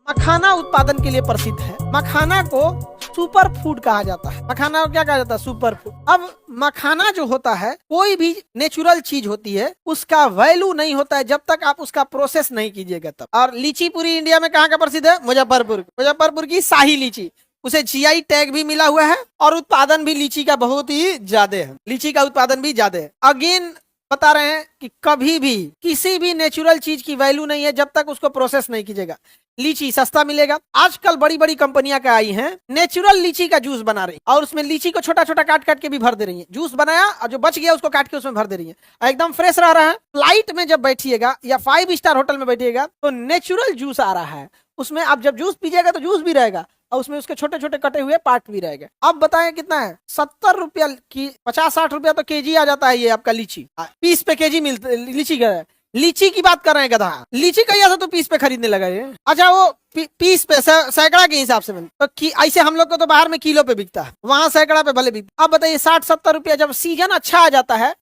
मखाना उत्पादन के लिए प्रसिद्ध है। मखाना को सुपर फूड कहा जाता है। मखाना को क्या कहा जाता है? Super food. अब मखाना जो होता है, कोई भी नेचुरल चीज होती है, उसका वैल्यू नहीं होता है जब तक आप उसका प्रोसेस नहीं कीजिएगा तब। और लीची पूरी इंडिया में कहाँ का प्रसिद्ध है? मुजफ्फरपुर। मुजफ्फरपुर की शाही लीची, उसे जीआई टैग भी मिला हुआ है और उत्पादन भी लीची का बहुत ही ज्यादा है। लीची का उत्पादन भी ज्यादा है। अगेन बता रहे हैं कि कभी भी किसी भी नेचुरल चीज की वैल्यू नहीं है जब तक उसको प्रोसेस नहीं कीजिएगा। लीची सस्ता मिलेगा। आजकल बड़ी बड़ी कंपनियां क्या आई हैं, नेचुरल लीची का जूस बना रही और उसमें लीची को छोटा छोटा काट काट के भी भर दे रही है। जूस बनाया और जो बच गया उसको काट के उसमें भर दे रही है, एकदम फ्रेश रह रहा है। फ्लाइट में जब बैठिएगा या 5 स्टार होटल में बैठिएगा तो नेचुरल जूस आ रहा है, उसमें आप जब जूस पीजिएगा तो जूस भी रहेगा और उसमें उसके छोटे छोटे कटे हुए पार्ट भी रहेगा। अब बताएं कितना है? 70 रुपया की 50-60 रुपया तो केजी आ जाता है ये आपका लीची। पीस पे केजी मिलता लीची का। लीची की बात कर रहे हैं गधा, लीची का ऐसा तो पीस पे खरीदने लगा ये। अच्छा वो पीस पे सैकड़ा के हिसाब से तो ऐसे हम लोग को तो बाहर में किलो पे बिकता है, वहां सैकड़ा पे भले बिकता। अब बताइए 60-70 रुपया जब सीजन अच्छा आ जाता है,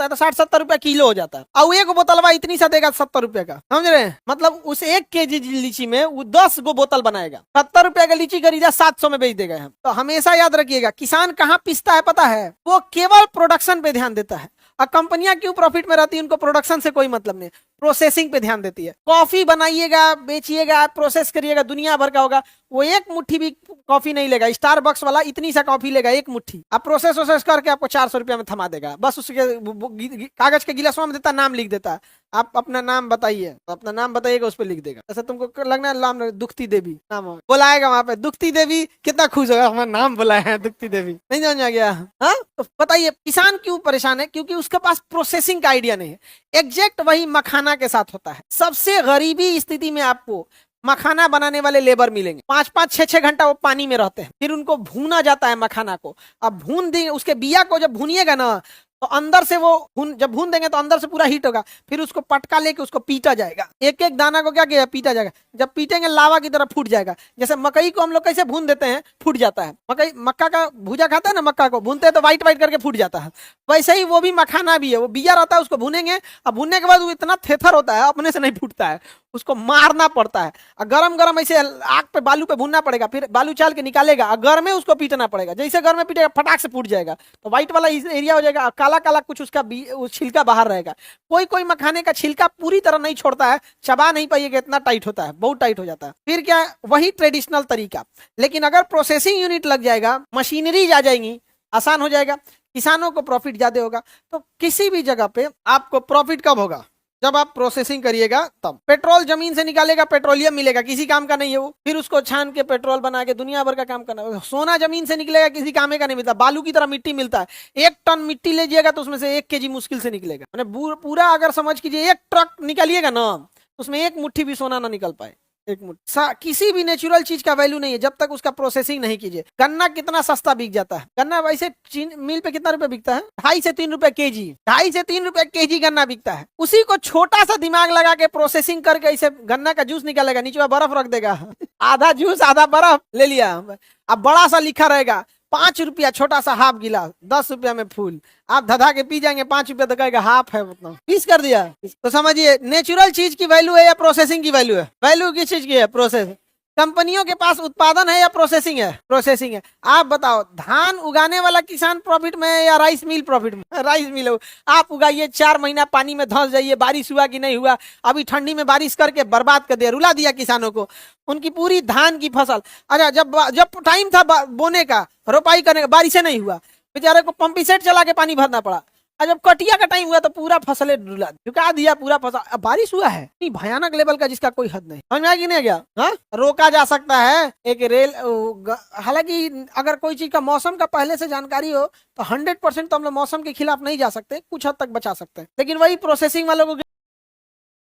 तो 60-70 रुपया किलो हो जाता है। और एक बोतलवा इतनी सा देगा 70 रुपया का, समझ रहे हैं? मतलब उस 1 केजी लीची में वो 10 गो बोतल बनाएगा। 70 रुपया का लीची खरीदा 700 में बेच देगा। हम तो हमेशा याद रखिएगा, किसान कहाँ पिसता है पता है? वो केवल प्रोडक्शन पे ध्यान देता है। और कंपनियां क्यों प्रॉफिट में रहती है? उनको प्रोडक्शन से कोई मतलब नहीं, प्रोसेसिंग पे ध्यान देती है। कॉफी बनाइएगा, बेचिएगा, प्रोसेस करिएगा, दुनिया भर का होगा, वो एक मुट्ठी भी कॉफी नहीं लेगा। स्टारबक्स वाला इतनी सा कॉफी लेगा, एक मुट्ठी। आप प्रोसेस करके आपको 400 रुपया में थमा देगा। बस उसके कागज के गिलासों में देता, नाम लिख देता, आप अपना नाम बताइए, तो अपना नाम बताइएगा, उस पर लिख देगा। ऐसा तुमको लगना है नाम दुखती देवी नाम बुलाएगा वहां पे, दुखती देवी, कितना खुश होगा हमारा नाम बुलाया है दुखती देवी। नहीं समझ आ गया? हाँ, तो बताइए किसान क्यों परेशान है? क्योंकि उसके पास प्रोसेसिंग का आइडिया नहीं है। एग्जैक्ट वही मखाना के साथ होता है। सबसे गरीबी स्थिति में आपको मखाना बनाने वाले लेबर मिलेंगे, 5-5, 6-6 घंटा वो पानी में रहते हैं, फिर उनको भूना जाता है मखाना को। अब भून देंगे उसके बिया को, जब भूनिएगा ना तो अंदर से वो जब भून देंगे तो अंदर से पूरा हीट होगा, फिर उसको पटका लेके उसको पीटा जाएगा। एक एक दाना को क्या किया? पीटा जाएगा। जब पीटेंगे लावा की तरह फूट जाएगा। जैसे मकई को हम लोग कैसे भून देते हैं, फूट जाता है। मक्का का भूजा खाता है ना, मक्का को भूनते हैं तो वाइट वाइट करके फूट जाता है। वैसे ही वो भी मखाना भी है, वो बिया रहता है, उसको भूनेंगे, अब भूनने के बाद वो इतना थेथर होता है, अपने से नहीं फूटता है, उसको मारना पड़ता है। और गरम गरम ऐसे आग पे बालू पे भूनना पड़ेगा, फिर बालू चाल के निकालेगा और घर में उसको पीटना पड़ेगा। जैसे घर में पीटेगा फटाक से फूट जाएगा, तो व्हाइट वाला एरिया हो जाएगा, काला काला कुछ उसका छिलका बाहर रहेगा। कोई कोई मखाने का छिलका पूरी तरह नहीं छोड़ता है, चबा नहीं पाइएगा, इतना टाइट होता है, बहुत टाइट हो जाता है। फिर क्या? वही ट्रेडिशनल तरीका। लेकिन अगर प्रोसेसिंग यूनिट लग जाएगा, मशीनरी आ जाएंगी, आसान हो जाएगा, किसानों को प्रॉफिट ज्यादा होगा। तो किसी भी जगह पे आपको प्रॉफिट कब होगा? जब आप प्रोसेसिंग करिएगा तब। पेट्रोल जमीन से निकालेगा, पेट्रोलियम मिलेगा, किसी काम का नहीं है वो, फिर उसको छान के पेट्रोल बना के दुनिया भर का काम करना। सोना जमीन से निकलेगा, किसी काम का नहीं मिलता, बालू की तरह मिट्टी मिलता है। 1 टन मिट्टी लीजिएगा तो उसमें से 1 केजी मुश्किल से निकलेगा। मैंने पूरा अगर समझ कीजिए 1 ट्रक निकालिएगा ना, उसमें 1 मुट्ठी भी सोना ना निकल पाए। किसी भी नेचुरल चीज का वैल्यू नहीं है जब तक उसका प्रोसेसिंग नहीं कीजिए। गन्ना कितना सस्ता बिक जाता है, गन्ना वैसे मिल पे कितना रुपए बिकता है? 2.5 से 3 रुपए केजी, 2.5 से 3 रुपए केजी गन्ना बिकता है। उसी को छोटा सा दिमाग लगा के प्रोसेसिंग करके ऐसे गन्ना का जूस निकालेगा, नीचे बर्फ रख देगा, आधा जूस आधा बर्फ ले लिया। अब बड़ा सा लिखा रहेगा 5 रुपया, छोटा सा हाफ गिलास, 10 रुपया में फूल। आप धधा के पी जाएंगे, 5 रुपया तो कहेगा हाफ है, उतना पीस कर दिया। तो समझिए नेचुरल चीज की वैल्यू है या प्रोसेसिंग की वैल्यू है? वैल्यू किस चीज की है? प्रोसेस। कंपनियों के पास उत्पादन है या प्रोसेसिंग है? प्रोसेसिंग है। आप बताओ, धान उगाने वाला किसान प्रॉफिट में है या राइस मिल प्रॉफिट में? राइस मिल हो। आप उगाइए, 4 महीना पानी में धंस जाइए, बारिश हुआ कि नहीं हुआ, अभी ठंडी में बारिश करके बर्बाद कर दिया, रुला दिया किसानों को, उनकी पूरी धान की फसल। अच्छा, जब टाइम था बोने का, रोपाई करने का, बारिश नहीं हुआ, बेचारे को पंपी सेट चला के पानी भरना पड़ा। और जब कटिया का टाइम हुआ तो पूरा फसलें झुका दिया, पूरा फसल। अब बारिश हुआ है नहीं, भयानक लेवल का, जिसका कोई हद नहीं। समझ में आया कि नहीं गया? हाँ, रोका जा सकता है एक रेल। हालांकि अगर कोई चीज का मौसम का पहले से जानकारी हो तो 100% तो हम लोग मौसम के खिलाफ नहीं जा सकते, कुछ हद तक बचा सकते हैं। लेकिन वही प्रोसेसिंग वालों को